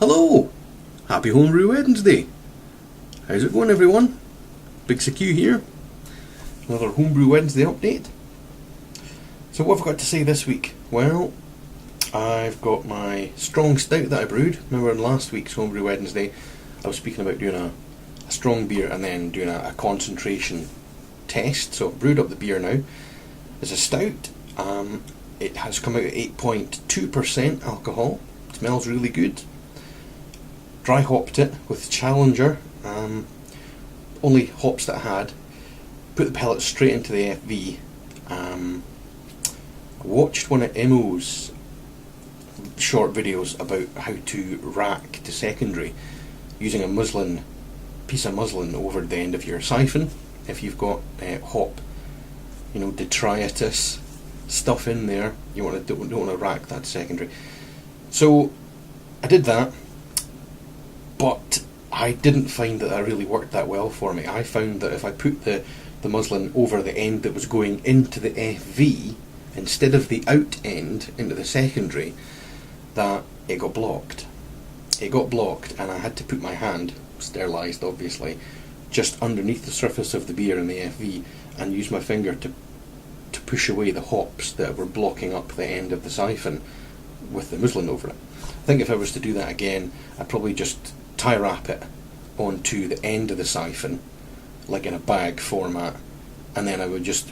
Hello! Happy Homebrew Wednesday! How's it going, everyone? Big CQ here. Another Homebrew Wednesday update. So what have I got to say this week? Well, I've got my strong stout that I brewed. Remember in last week's Homebrew Wednesday I was speaking about doing a strong beer and then doing a concentration test. So I've brewed up the beer now. It's a stout. It has come out at 8.2% alcohol. It smells really good. Dry hopped it with Challenger, only hops that I had. Put the pellets straight into the FV. I watched one of Emo's short videos about how to rack to secondary using a piece of muslin over the end of your siphon if you've got hop, detritus stuff in there. You don't want to rack that secondary. So I did that, but I didn't find that really worked that well for me. I found that if I put the muslin over the end that was going into the FV instead of the out end into the secondary, that it got blocked. It got blocked and I had to put my hand, sterilised obviously, just underneath the surface of the beer in the FV and use my finger to push away the hops that were blocking up the end of the siphon with the muslin over it. I think if I was to do that again, I'd probably just tie wrap it onto the end of the siphon, like in a bag format, and then I would just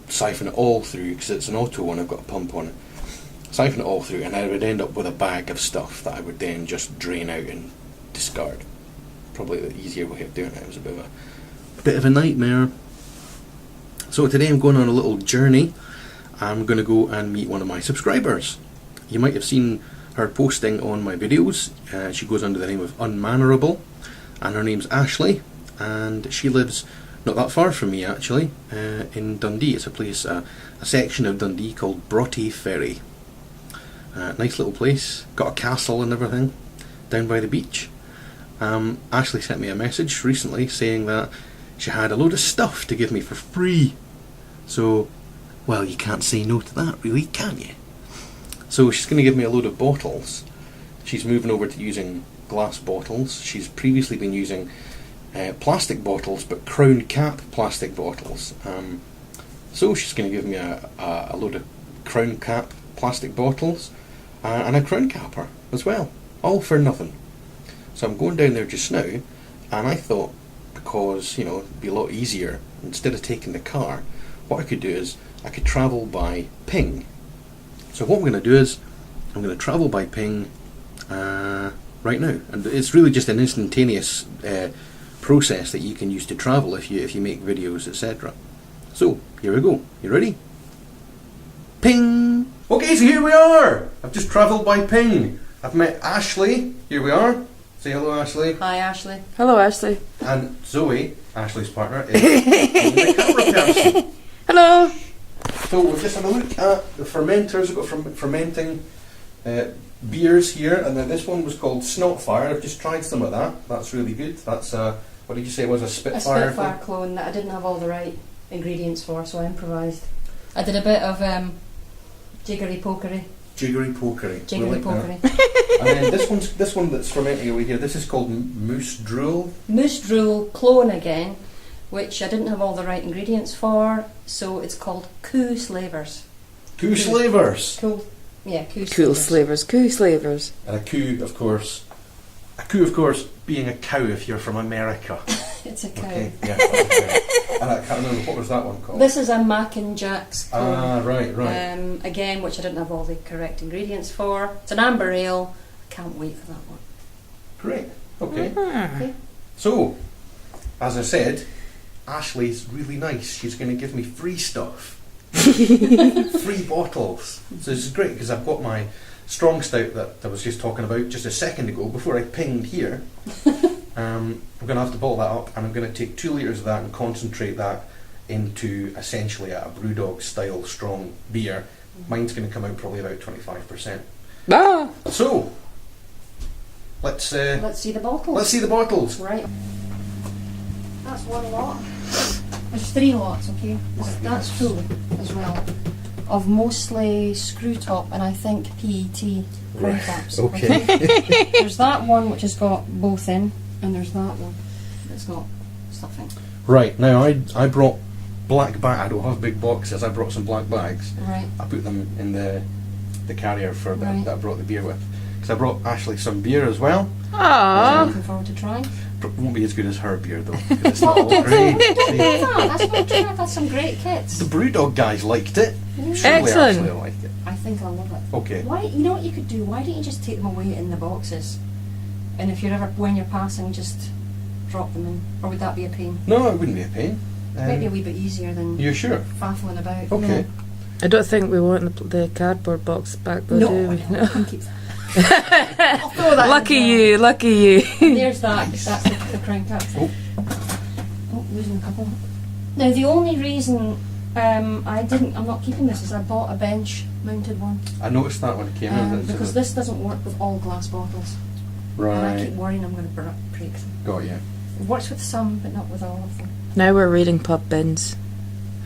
siphon it all through, because it's an auto one, I've got a pump on it. Siphon it all through, and I would end up with a bag of stuff that I would then just drain out and discard. Probably the easier way of doing it. It was a bit of a nightmare. So today I'm going on a little journey. I'm going to go and meet one of my subscribers. You might have seen her posting on my videos. She goes under the name of Unmannerable, and her name's Ashley, and she lives not that far from me actually, in Dundee. It's a place, a section of Dundee called Broughty Ferry. Nice little place, got a castle and everything down by the beach. Ashley sent me a message recently saying that she had a load of stuff to give me for free. So, well, you can't say no to that really, can you? So she's going to give me a load of bottles. She's moving over to using glass bottles. She's previously been using plastic bottles, but crown cap plastic bottles. So she's going to give me a load of crown cap plastic bottles and a crown capper as well, all for nothing. So I'm going down there just now, and I thought, because it'd be a lot easier, instead of taking the car, what I could do is I could travel by ping. So what I'm going to do is I'm going to travel by ping right now, and it's really just an instantaneous process that you can use to travel if you make videos, etc. So here we go. You ready? Ping! Okay, so here we are! I've just travelled by ping. I've met Ashley. Here we are. Say hello, Ashley. Hi, Ashley. Hello, Ashley. And Zoe, Ashley's partner, is the camera person. Hello. So we've just had a look at the fermenters. We've got fermenting beers here, and then this one was called Snotfire. I've just tried some of that. That's really good. That's what did you say it was, a Spitfire? A Spitfire clone that I didn't have all the right ingredients for, so I improvised. I did a bit of jiggery-pokery. Jiggery-pokery. And then this one that's fermenting away here, this is called Moose Drool. Moose Drool clone again, which I didn't have all the right ingredients for, so it's called Coo Slavers. Coo Slavers? Cool. Yeah, Coo Slavers. Coo Slavers. And a coo, of course, being a cow if you're from America. It's a cow. Okay, yeah. Okay. And I can't remember, what was that one called? This is a Mac and Jack's clone. Ah, right. Again, which I didn't have all the correct ingredients for. It's an amber ale. Can't wait for that one. Great. Okay. Okay. So, as I said, Ashley's really nice. She's going to give me free stuff. Free bottles. So this is great because I've got my strong stout that I was just talking about just a second ago before I pinged here. I'm going to have to bottle that up, and I'm going to take 2 litres of that and concentrate that into essentially a Brewdog style strong beer. Mine's going to come out probably about 25%. Ah. So, let's see the bottles. Let's see the bottles. Right. That's one lot. There's 3 lots, okay? That's full as well. Of mostly screw top and I think PET crown Right, caps. okay. There's that one which has got both in, and there's that one that's got stuff in. Right, now I brought black bag. I don't have big boxes. I brought some black bags. Right. I put them in the carrier for Right. that I brought the beer with. Because I brought Ashley some beer as well. Aww. Looking forward to trying. Won't be as good as her beer though. 'Cause it's not all great. Don't know that. That's not true. I've had some great kits. The Brewdog guys liked it. Yeah. Surely Excellent. Ashley will like it. I think I'll love it. Okay. Why? You know what you could do? Why don't you just take them away in the boxes? And if you're ever when you're passing, just drop them in. Or would that be a pain? No, it wouldn't be a pain. Maybe a wee bit easier than You're sure? faffling about. Okay. I don't think we want the cardboard box back though, do No, we? no. I can keep that. I'll throw that Lucky in you, lucky you. there. There's that. That's the crown cap. Oh. Oh, losing a couple. Now the only reason I'm not keeping this is I bought a bench mounted one I noticed that when it came in. because this doesn't work with all glass bottles. And I keep Right. worrying I'm going to break them. Got you. It works with some, but not with all of them. Now we're reading pub bins.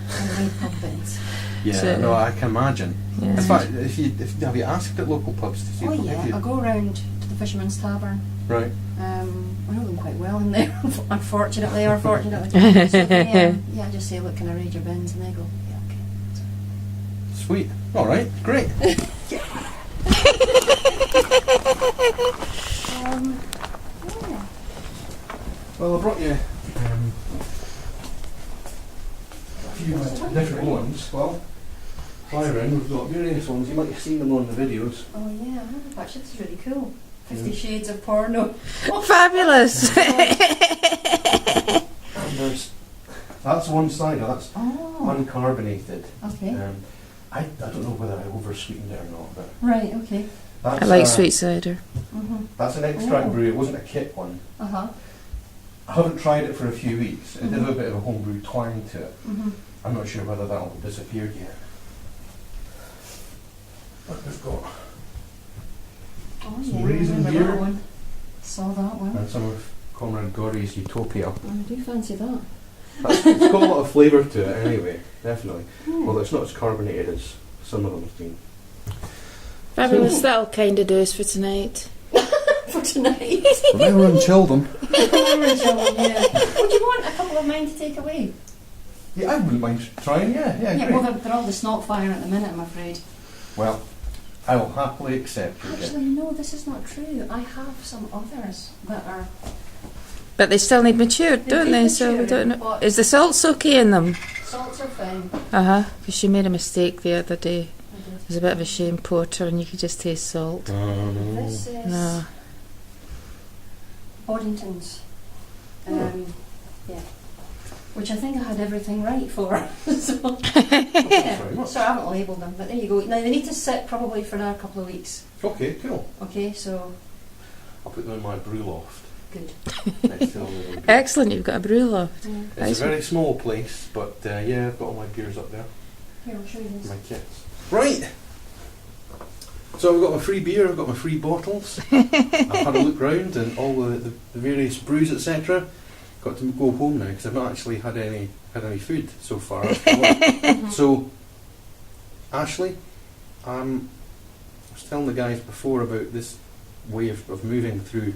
I need pub bins. Yeah, So- no, I can imagine. Yeah. In fact, have you asked at local pubs to see Oh if they'll yeah, give I you? go around to the Fisherman's Tavern. Right. I know them quite well in there, unfortunately or fortunately. So yeah, I just say, look, can I raid your bins? And they go, yeah, okay. Sweet. All right. Great. Yeah. Well, I brought you a few different ones. Well, fly around. We've got various ones. You might have seen them on the videos. Oh yeah, I have. Actually, this is really cool. 50 Shades of Porno. Fabulous. And that's one side. That's Oh, uncarbonated. okay. I don't know whether I oversweetened it or not, but Right, okay. that's I like sweet cider. Mm-hmm. That's an extract Oh. brew. It wasn't a kit one. Uh-huh. I haven't tried it for a few weeks. It did Mhm. have a bit of a homebrew twang to it. Mm-hmm. I'm not sure whether that'll have disappeared yet. But we've got Oh Some yeah, raisin I remember beer. that one. Saw that one. and some of Comrade Gory's Utopia. I do fancy that. It's got a lot of flavour to it anyway, definitely. Hmm. Well, it's not as carbonated as some of them have been. Fabulous. That'll kind of do us for tonight. For tonight. Remember and chill them. Yeah. Would you want a couple of mine to take away? Yeah, I wouldn't mind trying, yeah, Yeah, great. well, they're all the snot fire at the minute, I'm afraid. Well, I will happily accept your gift. Actually, no, this is not true. I have some others that are. But they still need matured, They don't do they? So we mature, don't know. but- Is the salt okay in them? Salts are fine. Because she made a mistake the other day. I It was a bit of a shame porter, and you could just taste salt. did. This is No. Boddington's. Yeah. Which I think I had everything right for. So, yeah. very much. So I haven't labelled them, but there you go. Now they need to sit probably for another couple of weeks. Okay, cool. Okay, so I'll put them in my brew loft. good. Next to the little brew. Excellent, you've got a brew loft. Yeah. It's Nice a very small place, but yeah, I've got all my beers up there, Here, I'll show you this. my kits. Right. So I've got my free beer, I've got my free bottles. I've had a look round and all the various brews, etc. Got to go home now because I've not actually had any food so far. after work. So, Ashley, I was telling the guys before about this way of moving through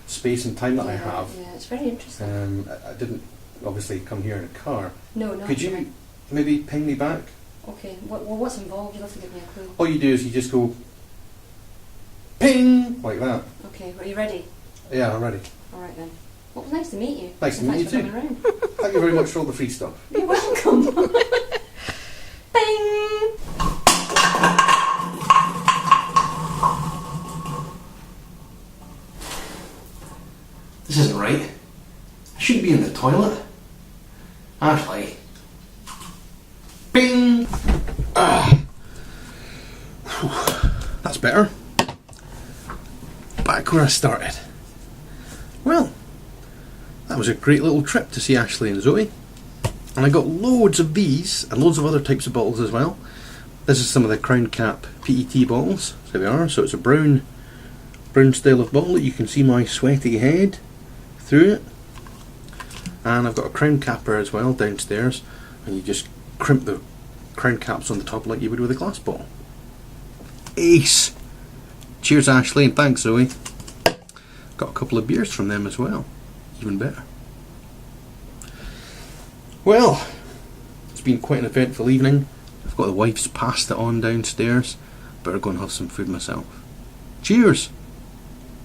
space and time that I have. Yeah, it's very interesting. I didn't obviously come here in a car. No, no. Could you maybe ping me back? Okay. What's involved? You'll have to give me a clue. All you do is you just go ping like that. Okay. Are you ready? Yeah, I'm ready. All right then. Well, it was nice to meet you. Nice to And meet you thanks too. for coming round. Thank you very much for all the free stuff. You're welcome. Bing. This isn't right. I shouldn't be in the toilet. Ashley. Bing! Ah. Whew. That's better. Back where I started. Well, that was a great little trip to see Ashley and Zoe. And I got loads of these and loads of other types of bottles as well. This is some of the Crown Cap PET bottles. So there we are. So it's a brown style of bottle. You can see my sweaty head through it. And I've got a crown capper as well downstairs, and you just crimp the crown caps on the top like you would with a glass bottle. Ace! Cheers, Ashley, and thanks, Zoe. Got a couple of beers from them as well. Even better. Well, it's been quite an eventful evening. I've got the wife's pasta on downstairs. Better go and have some food myself. Cheers!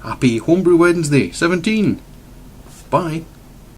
Happy Homebrew Wednesday 17! Bye!